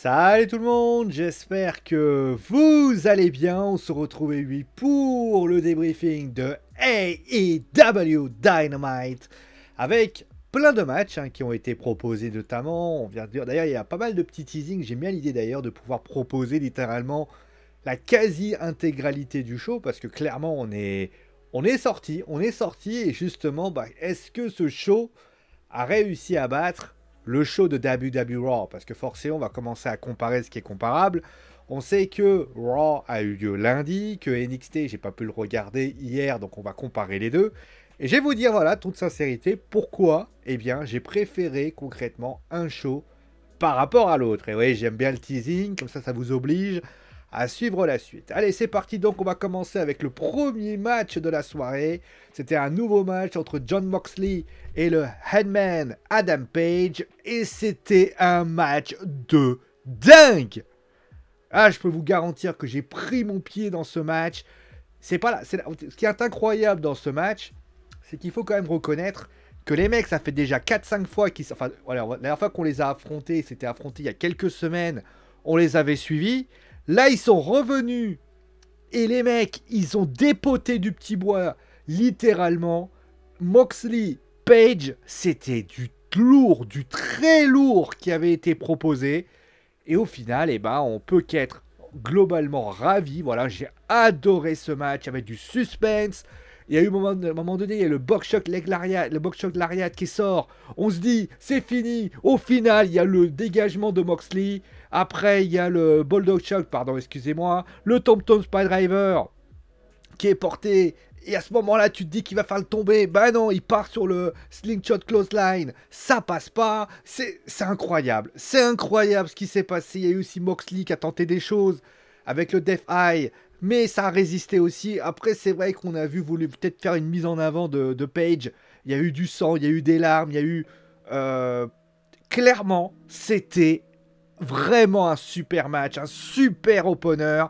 Salut tout le monde, j'espère que vous allez bien. On se retrouve oui pour le débriefing de AEW Dynamite avec plein de matchs qui ont été proposés notamment. On vient de dire d'ailleurs il y a pas mal de petits teasings. J'aime bien l'idée d'ailleurs de pouvoir proposer littéralement la quasi-intégralité du show parce que clairement on est sorti et justement est-ce que ce show a réussi à battre le show de WWE Raw, parce que forcément on va commencer à comparer ce qui est comparable. On sait que Raw a eu lieu lundi, que NXT j'ai pas pu le regarder hier, donc on va comparer les deux. Et je vais vous dire voilà, toute sincérité, pourquoi j'ai préféré concrètement un show par rapport à l'autre. Et oui, j'aime bien le teasing, comme ça vous oblige à suivre la suite. Allez, c'est parti, donc on va commencer avec le premier match de la soirée. C'était un nouveau match entre Jon Moxley et le Headman Adam Page. Et c'était un match de dingue. Ah, je peux vous garantir que j'ai pris mon pied dans ce match. C'est pas là. Ce qui est incroyable dans ce match, c'est qu'il faut quand même reconnaître que les mecs, ça fait déjà 4-5 fois qu'ils... Enfin, voilà, la dernière fois qu'on les a affrontés, c'était affronté il y a quelques semaines, on les avait suivis. Là, ils sont revenus et les mecs, ils ont dépoté du petit bois, littéralement. Moxley, Page, c'était du lourd, du très lourd qui avait été proposé. Et au final, on peut qu'être globalement ravi. Voilà, j'ai adoré ce match avec du suspense. Il y a eu un moment donné, il y a le box shock lariat qui sort. On se dit, c'est fini. Au final, il y a le dégagement de Moxley. Après, il y a le bulldog shock, pardon, excusez-moi. Le Tom-Tom Spydriver qui est porté. Et à ce moment-là, tu te dis qu'il va faire le tomber. Ben non, il part sur le slingshot clothesline. Ça passe pas. C'est incroyable. C'est incroyable ce qui s'est passé. Il y a eu aussi Moxley qui a tenté des choses avec le Death Eye. Mais ça a résisté aussi. Après, c'est vrai qu'on a voulu peut-être faire une mise en avant de Page. Il y a eu du sang, il y a eu des larmes, il y a eu... Clairement, c'était vraiment un super match, un super opener.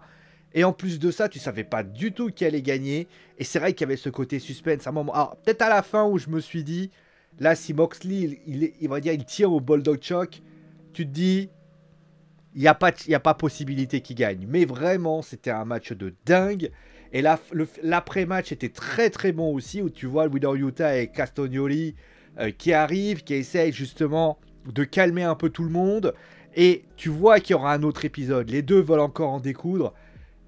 Et en plus de ça, tu savais pas du tout qui allait gagner. Et c'est vrai qu'il y avait ce côté suspense à un moment. Alors, peut-être à la fin où je me suis dit, là, si Moxley, il tire au bulldog choke, tu te dis, il n'y a pas possibilité qu'il gagne. Mais vraiment, c'était un match de dingue. Et là, l'après-match était très très bon aussi, où tu vois Wheeler Yuta et Castagnoli qui arrivent, qui essayent justement de calmer un peu tout le monde. Et tu vois qu'il y aura un autre épisode. Les deux veulent encore en découdre.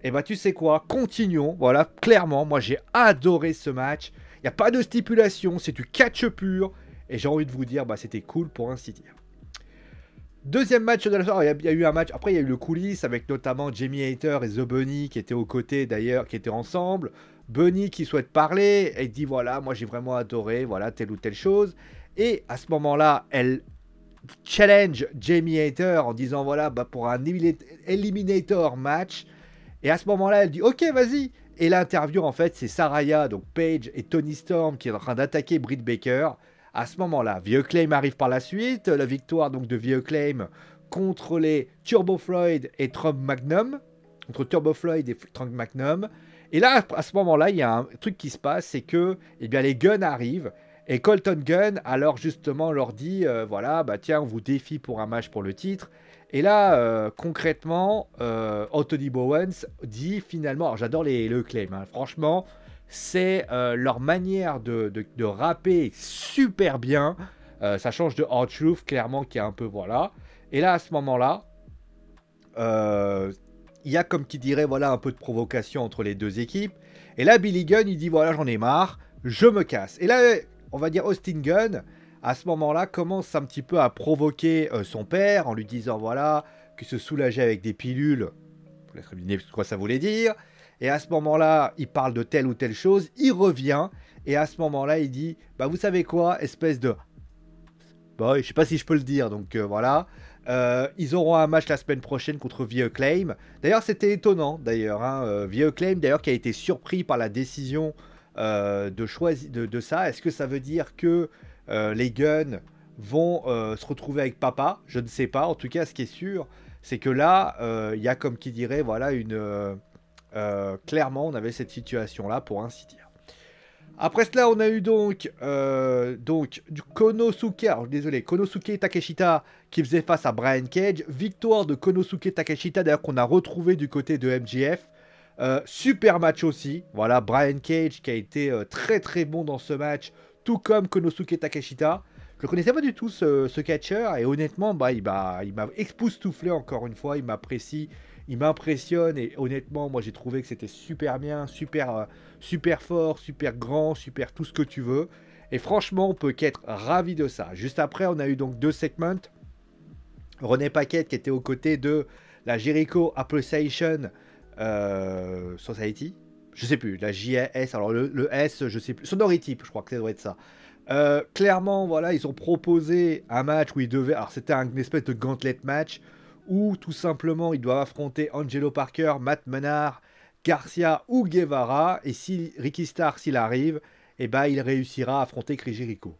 Et tu sais quoi, continuons. Voilà, clairement, moi j'ai adoré ce match. Il n'y a pas de stipulation, c'est du catch pur. Et j'ai envie de vous dire, c'était cool pour ainsi dire. Deuxième match de la soirée, il y a eu un match, après il y a eu le coulisses avec notamment Jamie Hayter et The Bunny qui étaient aux côtés d'ailleurs, qui étaient ensemble. Bunny qui souhaite parler, et dit voilà, moi j'ai vraiment adoré, voilà, telle ou telle chose. Et à ce moment-là, elle challenge Jamie Hayter en disant voilà, pour un Eliminator match. Et à ce moment-là, elle dit ok, vas-y. Et l'interview, en fait, c'est Saraya, donc Paige et Tony Storm qui est en train d'attaquer Britt Baker. À ce moment-là, The Acclaim arrive par la suite. La victoire donc de The Acclaim contre les Turbo Floyd et Trump Magnum. Contre Turbo Floyd et Trump Magnum. Et là, à ce moment-là, il y a un truc qui se passe, c'est que les Guns arrivent. Et Colton Gunn, alors justement, leur dit voilà, tiens, on vous défie pour un match pour le titre. Et là, concrètement, Anthony Bowens dit finalement, alors j'adore le claim, hein, franchement, c'est leur manière de rapper super bien. Ça change de Hard Truth, clairement, qui est un peu, voilà. Et là, à ce moment-là, il y a comme qui dirait, voilà, un peu de provocation entre les deux équipes. Et là, Billy Gunn, il dit, voilà, j'en ai marre, je me casse. Et là, on va dire Austin Gunn, à ce moment-là, commence un petit peu à provoquer son père en lui disant, voilà, qu'il se soulageait avec des pilules. Vous laisserez deviner quoi ça voulait dire. Et à ce moment-là, il parle de telle ou telle chose, il revient, et à ce moment-là, il dit, vous savez quoi, espèce de... je sais pas si je peux le dire, donc voilà. Ils auront un match la semaine prochaine contre The Acclaim. D'ailleurs, c'était étonnant, d'ailleurs. The Acclaim, d'ailleurs, qui a été surpris par la décision de ça. Est-ce que ça veut dire que les Guns vont se retrouver avec papa? Je ne sais pas. En tout cas, ce qui est sûr, c'est que là, il y a comme qui dirait, voilà, clairement, on avait cette situation-là, pour ainsi dire. Après cela, on a eu donc du Konosuke, alors désolé, Konosuke Takeshita qui faisait face à Brian Cage. Victoire de Konosuke Takeshita, d'ailleurs qu'on a retrouvé du côté de MJF. Super match aussi. Voilà, Brian Cage qui a été très très bon dans ce match, tout comme Konosuke Takeshita. Je ne connaissais pas du tout ce catcheur et honnêtement, il m'a époustouflé encore une fois. Il m'apprécie, il m'impressionne et honnêtement, moi j'ai trouvé que c'était super bien, super fort, super grand, super tout ce que tu veux. Et franchement, on peut qu'être ravi de ça. Juste après, on a eu donc 2 segments. René Paquette qui était aux côtés de la Jericho Appreciation Society. Je sais plus, la JS, alors le S, je sais plus. Sonority, je crois que ça doit être ça. Clairement, voilà, ils ont proposé un match où ils devaient... Alors, c'était une espèce de gauntlet match où, tout simplement, ils doivent affronter Angelo Parker, Matt Menard, Garcia ou Guevara. Et si Ricky Starks, s'il arrive, eh ben, il réussira à affronter Chris Jericho.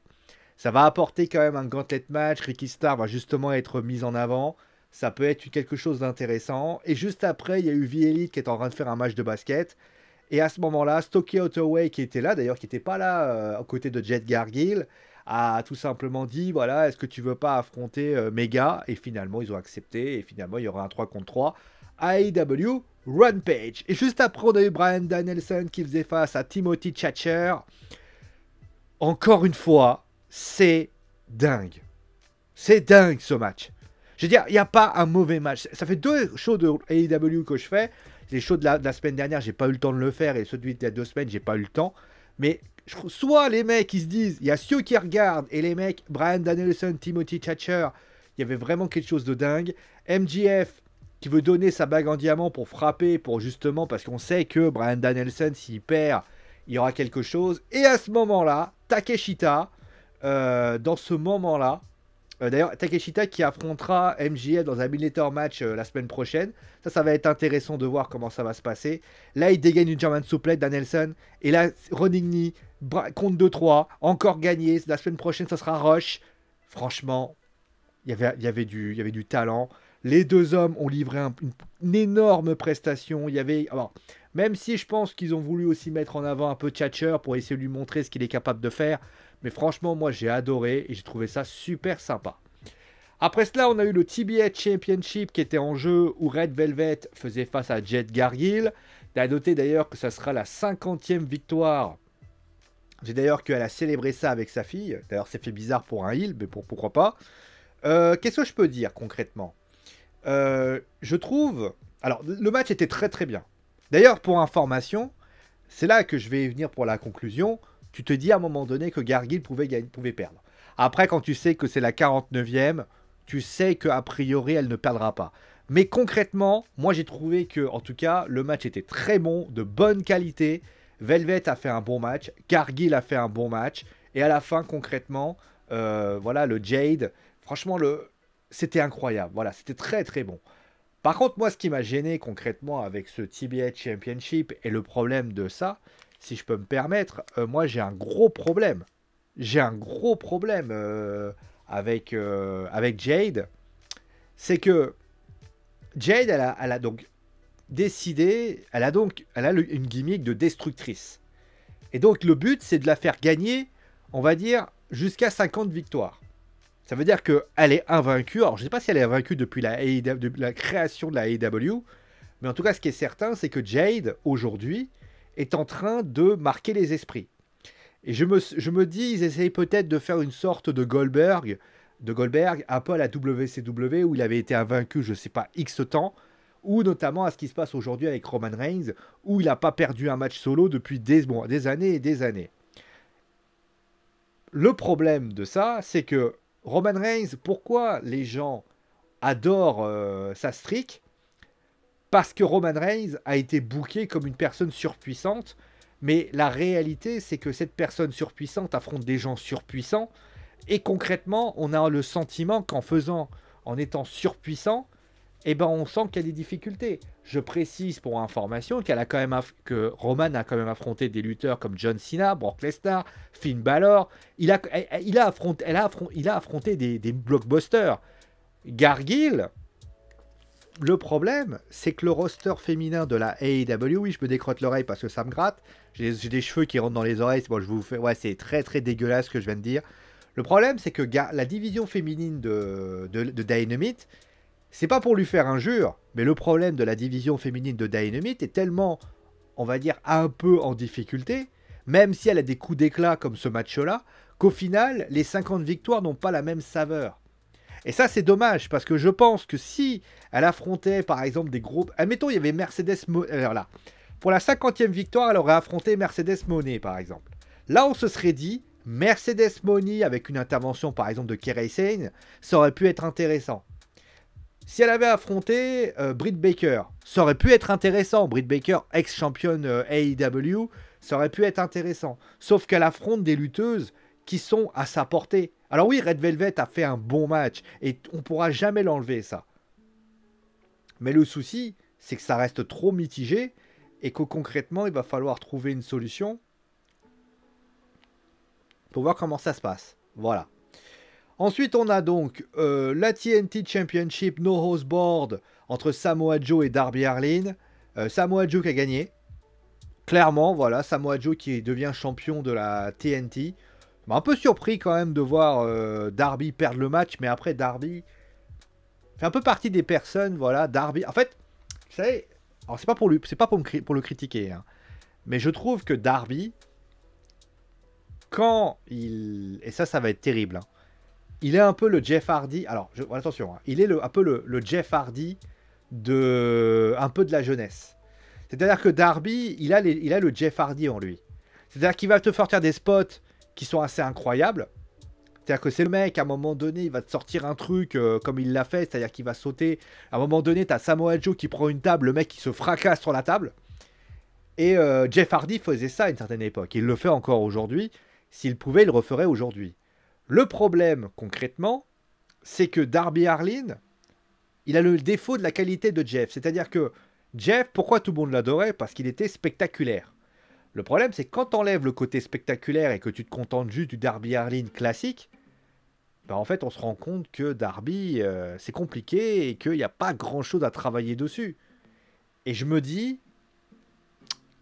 Ça va apporter quand même un gauntlet match. Ricky Starks va justement être mis en avant. Ça peut être quelque chose d'intéressant. Et juste après, il y a eu V-Elite qui est en train de faire un match de basket. Et à ce moment-là, Stokely Hathaway, qui était là, d'ailleurs, qui n'était pas là aux côtés de Jade Cargill, a tout simplement dit, voilà, est-ce que tu veux pas affronter Mega? Et finalement, ils ont accepté. Et finalement, il y aura un 3 contre 3 AEW Rampage. Et juste après, on a eu Bryan Danielson qui faisait face à Timothy Thatcher. Encore une fois, c'est dingue. C'est dingue, ce match. Je veux dire, il n'y a pas un mauvais match. Ça fait 2 shows de AEW que je fais. Les shows de la semaine dernière, j'ai pas eu le temps de le faire. Et celui d'il y a 2 semaines, j'ai pas eu le temps. Mais soit les mecs, ils se disent, il y a ceux qui regardent. Et les mecs, Bryan Danielson, Timothy Thatcher, il y avait vraiment quelque chose de dingue. MJF, qui veut donner sa bague en diamant pour frapper, pour justement, parce qu'on sait que Bryan Danielson, s'il perd, il y aura quelque chose. Et à ce moment-là, Takeshita, dans ce moment-là, d'ailleurs, Takeshita qui affrontera MJF dans un Mid-Later match la semaine prochaine. Ça va être intéressant de voir comment ça va se passer. Là, il dégaine une German Suplex, Danielson. Et là, running knee, compte 2-3, encore gagné. La semaine prochaine, ça sera Rush. Franchement, il y avait du talent. Les deux hommes ont livré une énorme prestation. Il y avait... Alors, même si je pense qu'ils ont voulu aussi mettre en avant un peu Thatcher pour essayer de lui montrer ce qu'il est capable de faire. Mais franchement, moi, j'ai adoré et j'ai trouvé ça super sympa. Après cela, on a eu le TBS Championship qui était en jeu où Red Velvet faisait face à Jade Cargill. Tu as noté d'ailleurs que ça sera la 50e victoire. J'ai d'ailleurs qu'elle a célébré ça avec sa fille. D'ailleurs, c'est fait bizarre pour un heel, mais pourquoi pas. Qu'est-ce que je peux dire concrètement? Je trouve... Alors, le match était très très bien. D'ailleurs, pour information, c'est là que je vais venir pour la conclusion. Tu te dis à un moment donné que Cargill pouvait perdre. Après, quand tu sais que c'est la 49e, tu sais qu'a priori, elle ne perdra pas. Mais concrètement, moi j'ai trouvé que, en tout cas, le match était très bon, de bonne qualité. Velvet a fait un bon match, Cargill a fait un bon match. Et à la fin, concrètement, voilà, le Jade, franchement, c'était incroyable. Voilà, c'était très très bon. Par contre, moi, ce qui m'a gêné concrètement avec ce TBS Championship et le problème de ça, si je peux me permettre, moi j'ai un gros problème. J'ai un gros problème avec Jade. C'est que Jade, elle a donc décidé, elle a une gimmick de destructrice. Et donc le but, c'est de la faire gagner, on va dire, jusqu'à 50 victoires. Ça veut dire qu'elle est invaincue. Alors je ne sais pas si elle est invaincue depuis la création de la AEW. Mais en tout cas, ce qui est certain, c'est que Jade, aujourd'hui, est en train de marquer les esprits. Et je me dis, ils essayent peut-être de faire une sorte de Goldberg, un peu à la WCW, où il avait été invaincu, je ne sais pas, X temps, ou notamment à ce qui se passe aujourd'hui avec Roman Reigns, où il n'a pas perdu un match solo depuis des années et des années. Le problème de ça, c'est que Roman Reigns, pourquoi les gens adorent sa streak? Parce que Roman Reigns a été booké comme une personne surpuissante. Mais la réalité, c'est que cette personne surpuissante affronte des gens surpuissants. Et concrètement, on a le sentiment en étant surpuissant, eh ben on sent qu'il y a des difficultés. Je précise pour information que Roman a quand même affronté des lutteurs comme John Cena, Brock Lesnar, Finn Balor. Il a affronté des blockbusters. Cargill, le problème, c'est que le roster féminin de la AEW, oui, je me décrotte l'oreille parce que ça me gratte. J'ai des cheveux qui rentrent dans les oreilles. Bon, je vous fais, ouais, c'est très très dégueulasse ce que je viens de dire. Le problème, c'est que la division féminine de Dynamite, c'est pas pour lui faire injure, mais le problème de la division féminine de Dynamite est tellement, on va dire, un peu en difficulté, même si elle a des coups d'éclat comme ce match-là, qu'au final, les 50 victoires n'ont pas la même saveur. Et ça, c'est dommage, parce que je pense que si elle affrontait, par exemple, des groupes... Admettons, il y avait Mercedes... Alors là, pour la 50e victoire, elle aurait affronté Mercedes Moné, par exemple. Là, on se serait dit, Mercedes Moné, avec une intervention, par exemple, de Kairi Sane, ça aurait pu être intéressant. Si elle avait affronté Britt Baker, ça aurait pu être intéressant. Britt Baker, ex-championne AEW, ça aurait pu être intéressant. Sauf qu'elle affronte des lutteuses qui sont à sa portée. Alors oui, Red Velvet a fait un bon match et on ne pourra jamais l'enlever, ça. Mais le souci, c'est que ça reste trop mitigé et que concrètement, il va falloir trouver une solution pour voir comment ça se passe. Voilà. Ensuite, on a donc la TNT Championship No Host Board entre Samoa Joe et Darby Allin. Samoa Joe qui a gagné. Clairement, voilà, Samoa Joe qui devient champion de la TNT. Un peu surpris quand même de voir Darby perdre le match, mais après Darby fait un peu partie des personnes, voilà, Darby. En fait, vous savez, alors c'est pas pour le critiquer, hein, mais je trouve que Darby, quand il... Et ça va être terrible, hein, il est un peu le Jeff Hardy. Alors, attention, hein, il est un peu le Jeff Hardy un peu de la jeunesse. C'est-à-dire que Darby, il a le Jeff Hardy en lui. C'est-à-dire qu'il va te sortir des spots qui sont assez incroyables. C'est-à-dire que c'est le mec, à un moment donné, il va te sortir un truc comme il l'a fait, c'est-à-dire qu'il va sauter. À un moment donné, tu as Samoa Joe qui prend une table, le mec qui se fracasse sur la table. Et Jeff Hardy faisait ça à une certaine époque. Il le fait encore aujourd'hui. S'il pouvait, il le referait aujourd'hui. Le problème, concrètement, c'est que Darby Allin, il a le défaut de la qualité de Jeff. C'est-à-dire que Jeff, pourquoi tout le monde l'adorait? Parce qu'il était spectaculaire. Le problème, c'est que quand tu enlèves le côté spectaculaire et que tu te contentes juste du Darby Allin classique, ben en fait, on se rend compte que Darby, c'est compliqué et qu'il n'y a pas grand-chose à travailler dessus. Et je me dis,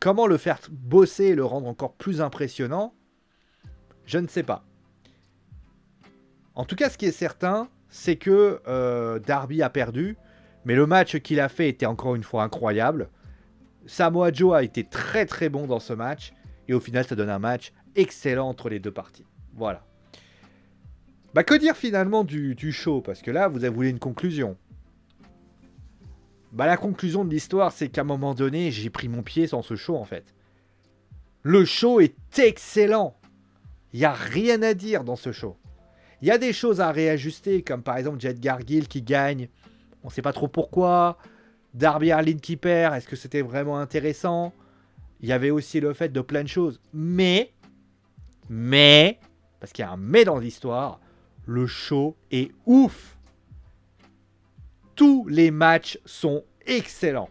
comment le faire bosser et le rendre encore plus impressionnant? Je ne sais pas. En tout cas, ce qui est certain, c'est que Darby a perdu, mais le match qu'il a fait était encore une fois incroyable. Samoa Joe a été très très bon dans ce match, et au final, ça donne un match excellent entre les deux parties. Voilà. Bah, que dire finalement du show? Parce que là, vous avez voulu une conclusion. Bah, la conclusion de l'histoire, c'est qu'à un moment donné, j'ai pris mon pied sans ce show, en fait. Le show est excellent. Il n'y a rien à dire dans ce show. Il y a des choses à réajuster, comme par exemple Jade Cargill qui gagne. On ne sait pas trop pourquoi. Darby Allin qui perd. Est-ce que c'était vraiment intéressant? Il y avait aussi le fait de plein de choses. Mais, parce qu'il y a un mais dans l'histoire, le show est ouf. Tous les matchs sont excellents.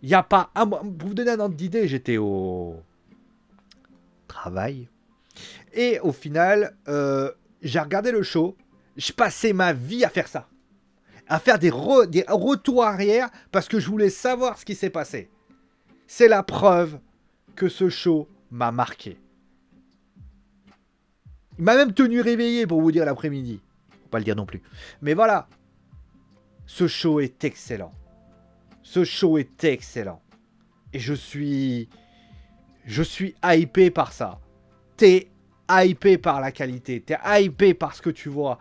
Il n'y a pas... Pour vous donner un ordre d'idée, j'étais au travail. Et au final, j'ai regardé le show. Je passais ma vie à faire ça. À faire des retours arrière parce que je voulais savoir ce qui s'est passé. C'est la preuve que ce show m'a marqué. Il m'a même tenu réveillé pour vous dire l'après-midi. Faut pas le dire non plus. Mais voilà. Ce show est excellent. Ce show est excellent. Et je suis hypé par ça. T'es hypé par la qualité. T'es hypé par ce que tu vois.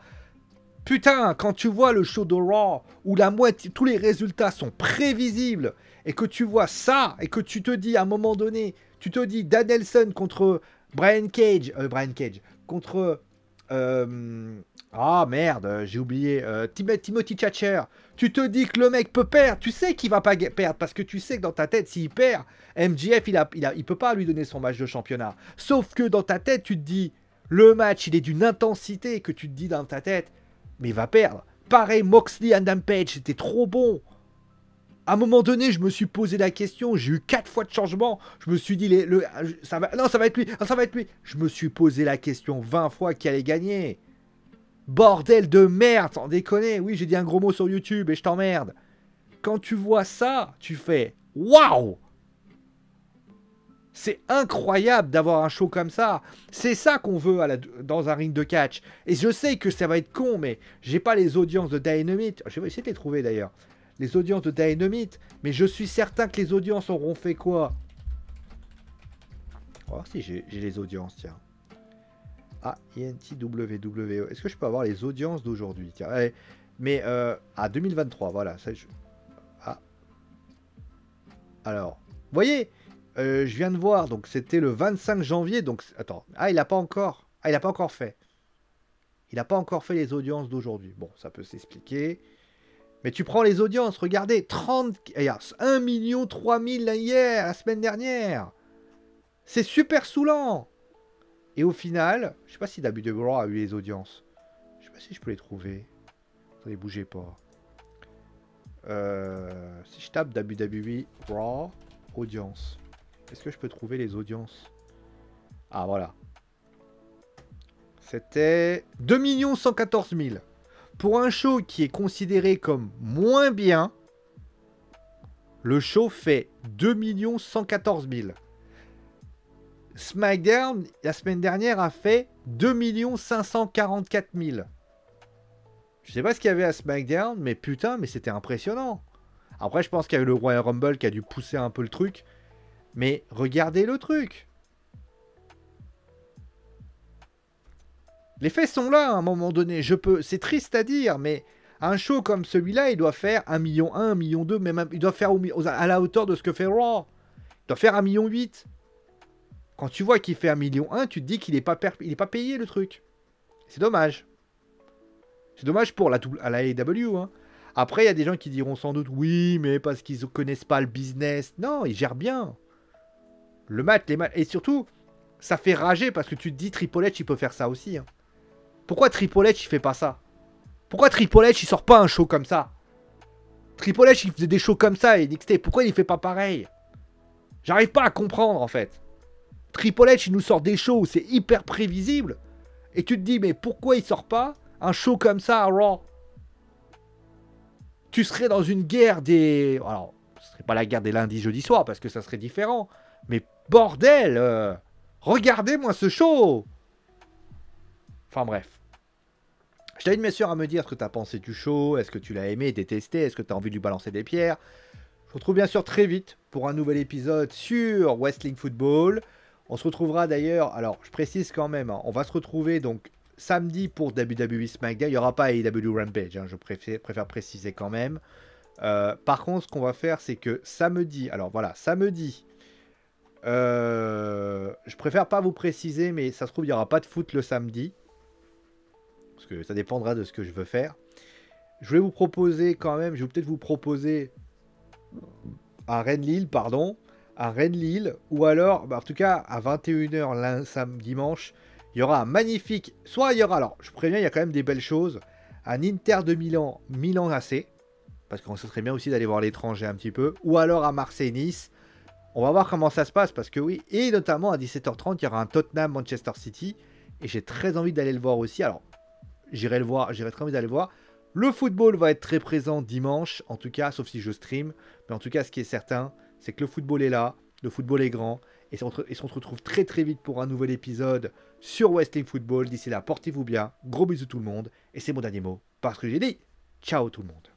Putain, quand tu vois le show de Raw, où la moitié, tous les résultats sont prévisibles, et que tu vois ça, et que tu te dis à un moment donné, tu te dis Danielson contre Brian Cage, contre... ah merde, j'ai oublié, Timothy Thatcher. Tu te dis que le mec peut perdre, tu sais qu'il va pas perdre, parce que tu sais que dans ta tête, s'il perd, MJF, il peut pas lui donner son match de championnat. Sauf que dans ta tête, tu te dis, le match, il est d'une intensité que tu te dis dans ta tête, mais il va perdre. Pareil, Moxley, Adam Page, c'était trop bon. À un moment donné, je me suis posé la question, j'ai eu 4 fois de changement. Je me suis dit, ça va être lui, ça va être lui. Je me suis posé la question 20 fois qui allait gagner. Bordel de merde, sans déconner. Oui, j'ai dit un gros mot sur YouTube et je t'emmerde. Quand tu vois ça, tu fais waouh! C'est incroyable d'avoir un show comme ça. C'est ça qu'on veut dans un ring de catch. Et je sais que ça va être con, mais j'ai pas les audiences de Dynamite. Je vais essayer de les trouver d'ailleurs. Les audiences de Dynamite. Mais je suis certain que les audiences auront fait quoi? On va voir si j'ai les audiences, tiens. Ah, INTWWE. Est-ce que je peux avoir les audiences d'aujourd'hui? Tiens, allez. Mais, 2023, voilà. Ça, Ah. Alors, vous voyez, je viens de voir, donc c'était le 25 janvier, donc... Attends, il n'a pas encore... il n'a pas encore fait. Il n'a pas encore fait les audiences d'aujourd'hui. Bon, ça peut s'expliquer. Mais tu prends les audiences, regardez, 30... Il y a 1 million 3000 hier, la semaine dernière. C'est super saoulant. Et au final, je sais pas si WWE a eu les audiences. Je sais pas si je peux les trouver. Attendez, bougez pas. Si je tape WWE Raw audience, est-ce que je peux trouver les audiences? Ah voilà. C'était 2 114 000. Pour un show qui est considéré comme moins bien, le show fait 2 114 000. SmackDown, la semaine dernière, a fait 2 544 000. Je sais pas ce qu'il y avait à SmackDown, mais putain, mais c'était impressionnant. Après, je pense qu'il y a eu le Royal Rumble qui a dû pousser un peu le truc. Mais regardez le truc. Les faits sont là à un moment donné. C'est triste à dire, mais un show comme celui-là, il doit faire 1 million 1, 1 million 2, même il doit faire à la hauteur de ce que fait Raw. Il doit faire 1 million 8. Quand tu vois qu'il fait 1 million 1, tu te dis qu'il n'est pas payé le truc. C'est dommage. C'est dommage pour la AEW. Hein. Après, il y a des gens qui diront sans doute oui, mais parce qu'ils ne connaissent pas le business. Non, ils gèrent bien. Le match, les matchs. Et surtout, ça fait rager parce que tu te dis Triple H, il peut faire ça aussi. Hein. Pourquoi Triple H, il fait pas ça? Pourquoi Triple H, il sort pas un show comme ça? Triple H, il faisait des shows comme ça et NXT. Pourquoi il fait pas pareil? J'arrive pas à comprendre en fait. Triple H, il nous sort des shows où c'est hyper prévisible. Et tu te dis, mais pourquoi il sort pas un show comme ça à Raw? Tu serais dans une guerre des... Alors, ce serait pas la guerre des lundis, jeudi soir, parce que ça serait différent. Mais bordel, regardez-moi ce show. Enfin bref. Je t'invite bien sûr à me dire ce que tu as pensé du show. Est-ce que tu l'as aimé, détesté? Est-ce que tu as envie de lui balancer des pierres? Je vous retrouve bien sûr très vite pour un nouvel épisode sur Wrestling Football. On se retrouvera d'ailleurs, alors je précise quand même, hein, on va se retrouver donc samedi pour WWE SmackDown. Il n'y aura pas AEW Rampage, hein, je préfère préciser quand même. Par contre, ce qu'on va faire, c'est que samedi, alors voilà, samedi, je préfère pas vous préciser, mais ça se trouve, il n'y aura pas de foot le samedi. Parce que ça dépendra de ce que je veux faire. Je voulais vous proposer quand même, je vais peut-être vous proposer à Rennes-Lille, pardon. À Rennes-Lille, ou alors, bah en tout cas, à 21h dimanche, il y aura un magnifique... Soit il y aura, alors, je préviens, il y a quand même des belles choses. Un Inter de Milan, Milan AC, parce qu'on se serait bien aussi d'aller voir l'étranger un petit peu. Ou alors à Marseille-Nice. On va voir comment ça se passe, parce que oui, et notamment à 17h30, il y aura un Tottenham-Manchester City. Et j'ai très envie d'aller le voir aussi. Alors, j'irai le voir, j'aurais très envie d'aller le voir. Le football va être très présent dimanche, en tout cas, sauf si je stream. Mais en tout cas, ce qui est certain, c'est que le football est là, le football est grand, et on se retrouve très très vite pour un nouvel épisode sur Wrestling Football. D'ici là, portez-vous bien, gros bisous tout le monde, et c'est mon dernier mot, parce que j'ai dit, ciao tout le monde.